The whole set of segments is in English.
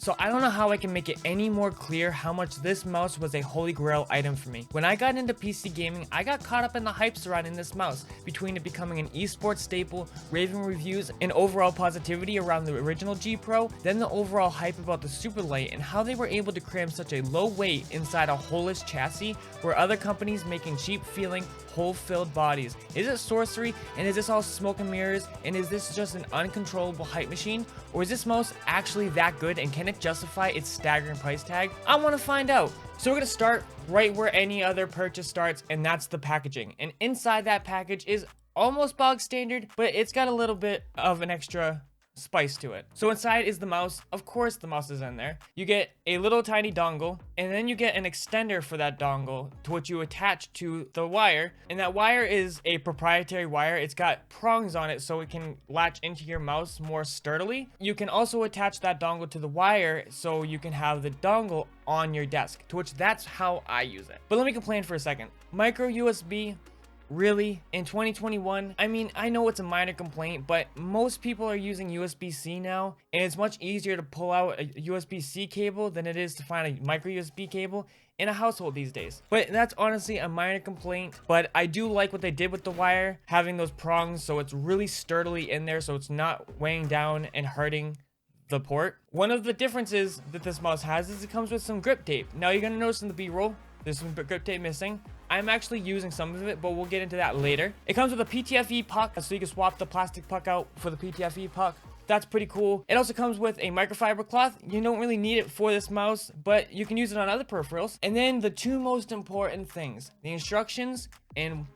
So I don't know how I can make it any more clear how much this mouse was a holy grail item for me. When I got into PC gaming, I got caught up in the hype surrounding this mouse, between it becoming an esports staple, raving reviews, and overall positivity around the original G Pro, then the overall hype about the Superlight and how they were able to cram such a low weight inside a holeless chassis where other companies making cheap feeling hole-filled bodies. Is it sorcery, and is this all smoke and mirrors, and is this just an uncontrollable hype machine, or is this mouse actually that good and can it justify its staggering price tag? I want to find out. So we're going to start right where any other purchase starts, and that's the packaging. And inside that package is almost bog standard, but it's got a little bit of an extra spice to it. So inside is the mouse. Of course the mouse is in there. You get a little tiny dongle, and then you get an extender for that dongle to which you attach to the wire, and that wire is a proprietary wire. It's got prongs on it so it can latch into your mouse more sturdily. You can also attach that dongle to the wire so you can have the dongle on your desk, to which that's how I use it. But let me complain for a second. Micro USB, really? In 2021? I mean, I know it's a minor complaint, but most people are using USB-C now, and it's much easier to pull out a USB-C cable than it is to find a micro USB cable in a household these days. But that's honestly a minor complaint, but I do like what they did with the wire, having those prongs so it's really sturdily in there so it's not weighing down and hurting the port. One of the differences that this mouse has is it comes with some grip tape. Now you're gonna notice in the B-roll, there's some grip tape missing. I'm actually using some of it, but we'll get into that later. It comes with a PTFE puck, so you can swap the plastic puck out for the PTFE puck. That's pretty cool. It also comes with a microfiber cloth. You don't really need it for this mouse, but you can use it on other peripherals. And then the two most important things, the instructions and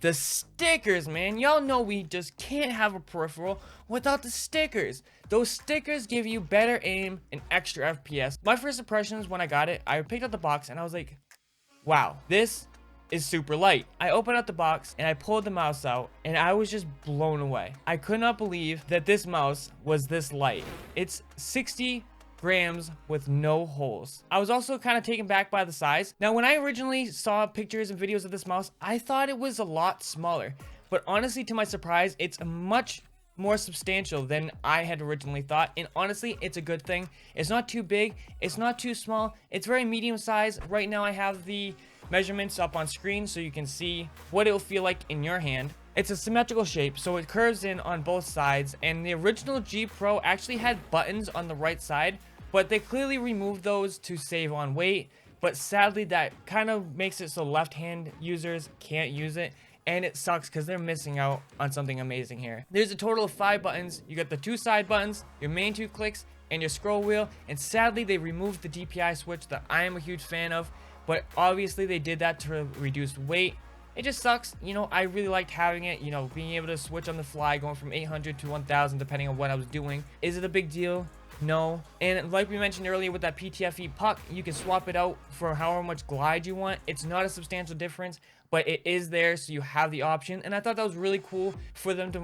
the stickers, man. Y'all know we just can't have a peripheral without the stickers. Those stickers give you better aim and extra FPS. My first impressions when I got it, I picked up the box and I was like, wow, this is super light. I opened up the box and I pulled the mouse out and I was just blown away. I could not believe that this mouse was this light. It's 60 grams with no holes. I was also kind of taken back by the size. Now, when I originally saw pictures and videos of this mouse, I thought it was a lot smaller. But honestly, to my surprise, it's much more substantial than I had originally thought, and honestly it's a good thing. It's not too big, it's not too small, it's very medium size. Right now I have the measurements up on screen so you can see what it will feel like in your hand. It's a symmetrical shape, so it curves in on both sides, and the original G Pro actually had buttons on the right side, but they clearly removed those to save on weight. But sadly that kind of makes it so left-hand users can't use it, and it sucks because they're missing out on something amazing here. There's a total of 5 buttons. You got the 2 side buttons, your main 2 clicks, and your scroll wheel. And sadly, they removed the DPI switch that I am a huge fan of, but obviously they did that to reduce weight. It just sucks. You know, I really liked having it, you know, being able to switch on the fly, going from 800 to 1000 depending on what I was doing. Is it a big deal? No. And like we mentioned earlier with that PTFE puck, you can swap it out for however much glide you want. It's not a substantial difference, but it is there, so you have the option. And I thought that was really cool for them to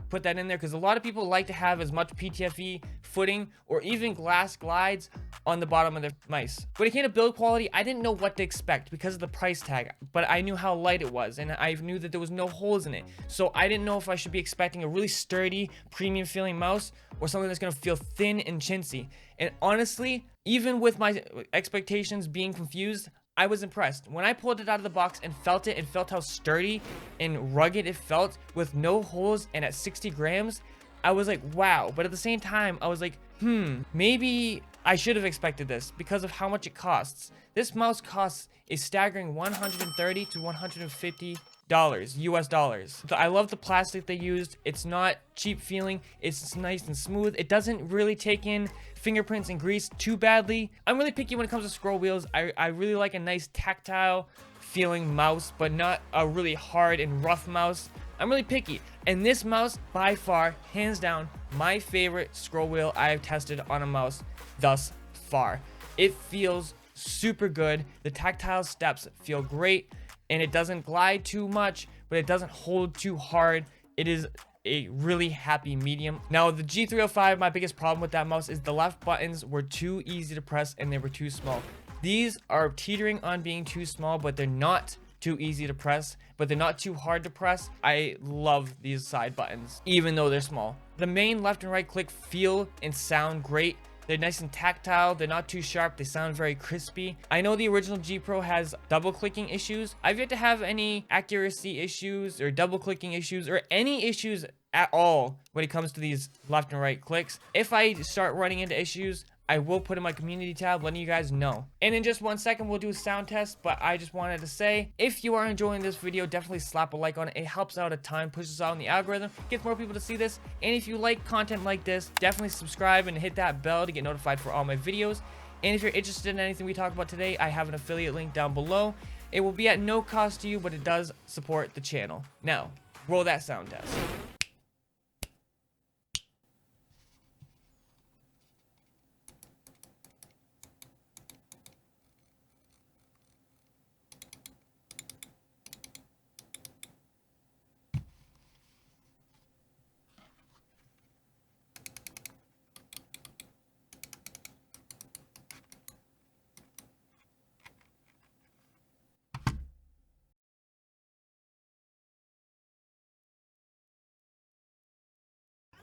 put that in there, because a lot of people like to have as much PTFE footing or even glass glides on the bottom of their mice. When it came to build quality, I didn't know what to expect because of the price tag, but I knew how light it was, and I knew that there was no holes in it. So I didn't know if I should be expecting a really sturdy, premium feeling mouse or something that's gonna feel thin and chintzy. And honestly, even with my expectations being confused, I was impressed. When I pulled it out of the box and felt it, and felt how sturdy and rugged it felt with no holes and at 60 grams, I was like, wow. But at the same time, I was like, maybe I should have expected this because of how much it costs. This mouse costs a staggering $130 to $150 US dollars. I love the plastic they used. It's not cheap feeling. It's nice and smooth. It doesn't really take in fingerprints and grease too badly. I'm really picky when it comes to scroll wheels. I really like a nice tactile feeling mouse, but not a really hard and rough mouse. I'm really picky. And this mouse, by far, hands down, my favorite scroll wheel I have tested on a mouse thus far. It feels super good. The tactile steps feel great, and it doesn't glide too much, but it doesn't hold too hard. It is a really happy medium. Now, the G305, my biggest problem with that mouse is the left buttons were too easy to press and they were too small. These are teetering on being too small, but they're not too easy to press, but they're not too hard to press. I love these side buttons, even though they're small. The main left and right click feel and sound great. They're nice and tactile. They're not too sharp. They sound very crispy. I know the original G Pro has double clicking issues. I've yet to have any accuracy issues or double clicking issues or any issues at all when it comes to these left and right clicks. If I start running into issues, I will put in my community tab letting you guys know. And in just 1 second, we'll do a sound test, but I just wanted to say, if you are enjoying this video, definitely slap a like on it. It helps out a ton, pushes out in the algorithm, gets more people to see this. And if you like content like this, definitely subscribe and hit that bell to get notified for all my videos. And if you're interested in anything we talked about today, I have an affiliate link down below. It will be at no cost to you, but it does support the channel. Now, roll that sound test.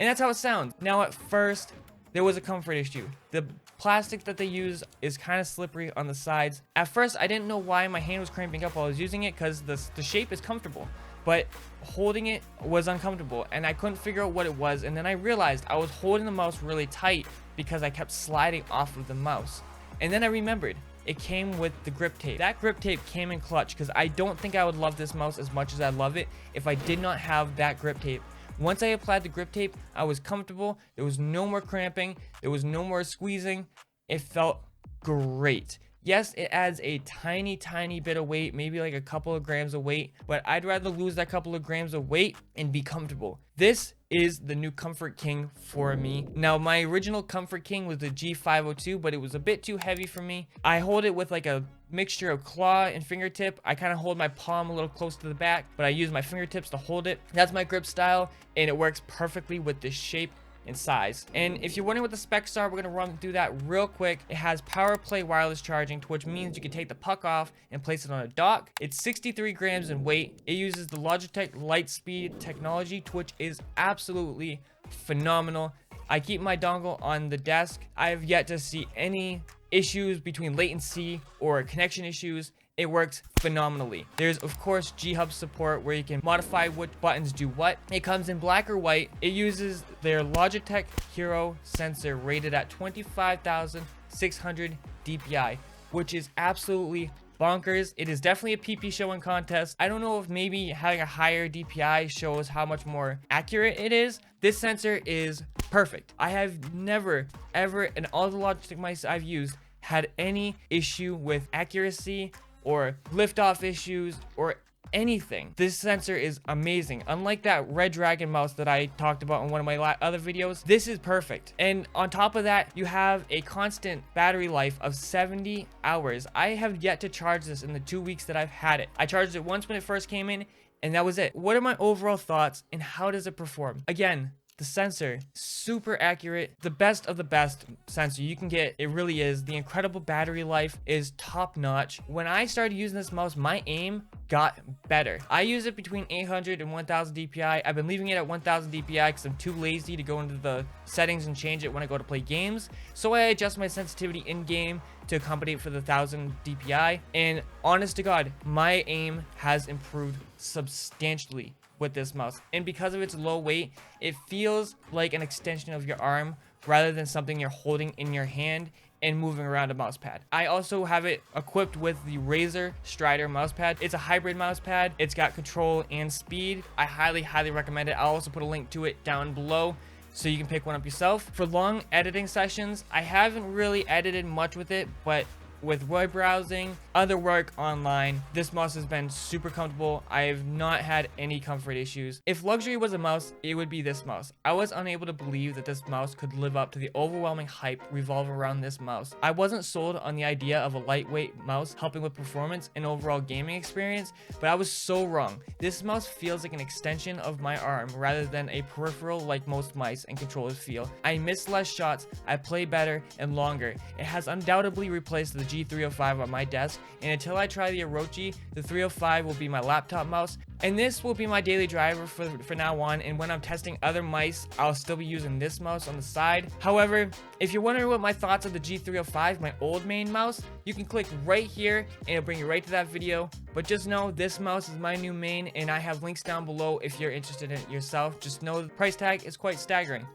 And that's how it sounds. Now, at first, there was a comfort issue. The plastic that they use is kind of slippery on the sides. At first, I didn't know why my hand was cramping up while I was using it because the shape is comfortable. But holding it was uncomfortable and I couldn't figure out what it was. And then I realized I was holding the mouse really tight because I kept sliding off of the mouse. And then I remembered it came with the grip tape. That grip tape came in clutch because I don't think I would love this mouse as much as I love it if I did not have that grip tape. Once I applied the grip tape, I was comfortable. There was no more cramping. There was no more squeezing. It felt great. Yes, it adds a tiny bit of weight, maybe like a couple of grams of weight, but I'd rather lose that couple of grams of weight and be comfortable. This is the new Comfort King for me. Now, my original Comfort King was the G502, but it was a bit too heavy for me. I hold it with like a mixture of claw and fingertip. I kind of hold my palm a little close to the back, but I use my fingertips to hold it. That's my grip style, and it works perfectly with this shape and size. And if you're wondering what the specs are, we're gonna run through that real quick. It has power play wireless charging, which means you can take the puck off and place it on a dock. It's 63 grams in weight. It uses the Logitech Lightspeed technology, which is absolutely phenomenal. I keep my dongle on the desk. I have yet to see any issues between latency or connection issues. It works phenomenally. There's of course G-Hub support where you can modify which buttons do what. It comes in black or white. It uses their Logitech Hero sensor rated at 25,600 DPI, which is absolutely bonkers. It is definitely a PP showing contest. I don't know if maybe having a higher DPI shows how much more accurate it is. This sensor is perfect. I have never, ever, in all the Logitech mice I've used, had any issue with accuracy or liftoff issues or anything. This sensor is amazing. Unlike that Red Dragon mouse that I talked about in one of my other videos, this is perfect. And on top of that, you have a constant battery life of 70 hours. I have yet to charge this in the 2 weeks that I've had it. I charged it once when it first came in, and that was it. What are my overall thoughts and how does it perform? Again, the sensor, super accurate, the best of the best sensor you can get. It really is. The incredible battery life is top notch. When I started using this mouse, my aim got better. I use it between 800 and 1000 DPI. I've been leaving it at 1000 DPI because I'm too lazy to go into the settings and change it when I go to play games. So I adjust my sensitivity in game to accommodate for the 1000 DPI. And honest to God, my aim has improved substantially with this mouse, and because of its low weight, it feels like an extension of your arm rather than something you're holding in your hand and moving around a mouse pad. I also have it equipped with the Razer Strider mouse pad. It's a hybrid mouse pad. It's got control and speed. I highly recommend it. I'll also put a link to it down below so you can pick one up yourself. For long editing sessions, I haven't really edited much with it, but with web browsing, other work online, this mouse has been super comfortable. I have not had any comfort issues. If luxury was a mouse, it would be this mouse. I was unable to believe that this mouse could live up to the overwhelming hype revolving around this mouse. I wasn't sold on the idea of a lightweight mouse helping with performance and overall gaming experience, but I was so wrong. This mouse feels like an extension of my arm rather than a peripheral like most mice and controllers feel. I miss less shots, I play better and longer. It has undoubtedly replaced the G305 on my desk, and until I try the Orochi, the 305 will be my laptop mouse, and this will be my daily driver for now on. And when I'm testing other mice, I'll still be using this mouse on the side. However, if you're wondering what my thoughts of the G305, my old main mouse, you can click right here and it'll bring you right to that video. But just know this mouse is my new main, and I have links down below if you're interested in it yourself. Just know the price tag is quite staggering.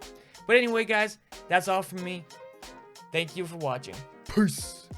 But anyway guys, that's all from me. Thank you for watching. Peace.